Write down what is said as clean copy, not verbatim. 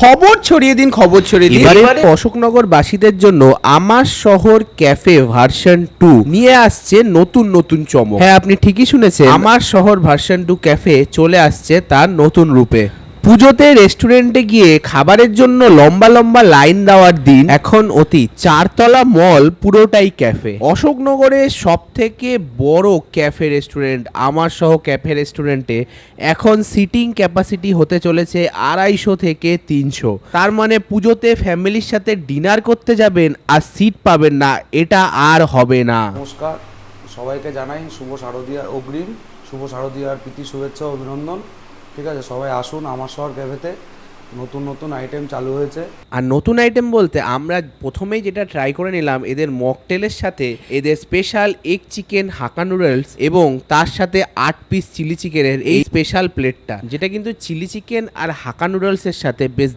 খবর ছড়িয়ে দিন, খবর ছড়িয়ে দিন। এবারে অশোকনগর বাসীদের জন্য আমার শহর ক্যাফে ভার্সন 2 নিয়ে আসছে নতুন নতুন চমক। হ্যাঁ, আপনি ঠিকই শুনেছেন, আমার শহর ভার্সন 2 ক্যাফে চলে আসছে তার নতুন রূপে। পুজোতে রেস্টুরেন্টে গিয়ে খাবারের জন্য লম্বা লম্বা লাইন দেওয়ার দিন এখন অতীত। 4 তলা মল পুরোটাই ক্যাফে। অশোকনগরের সব থেকে বড় ক্যাফে রেস্টুরেন্ট আমার সহ ক্যাফে রেস্টুরেন্টে এখন সিটিং ক্যাপাসিটি হতে চলেছে 250 থেকে 300। তার মানে পুজোতে ফ্যামিলির সাথে ডিনার করতে যাবেন আর সিট পাবেন না, এটা আর হবে না। নমস্কার, সবাইকে জানাই শুভ শারদীয়ার অগ্রিম, শুভ শারদীয়ার প্রীতি শুভেচ্ছা ও অভিনন্দন। ঠিক আছে, সবাই আসুন আমার শহর ক্যাফেতে। নতুন নতুন আইটেম চালু হয়েছে। আর নতুন আইটেম বলতে আমরা প্রথমেই যেটা ট্রাই করে নিলাম এদের মকটেলের সাথে এদের স্পেশাল এগ চিকেন হাক্কা নুডলস এবং তার সাথে 8 পিস চিলি চিকেনের এই স্পেশাল প্লেটটা, যেটা কিন্তু চিলি চিকেন আর হাক্কা নুডলসের সাথে বেশ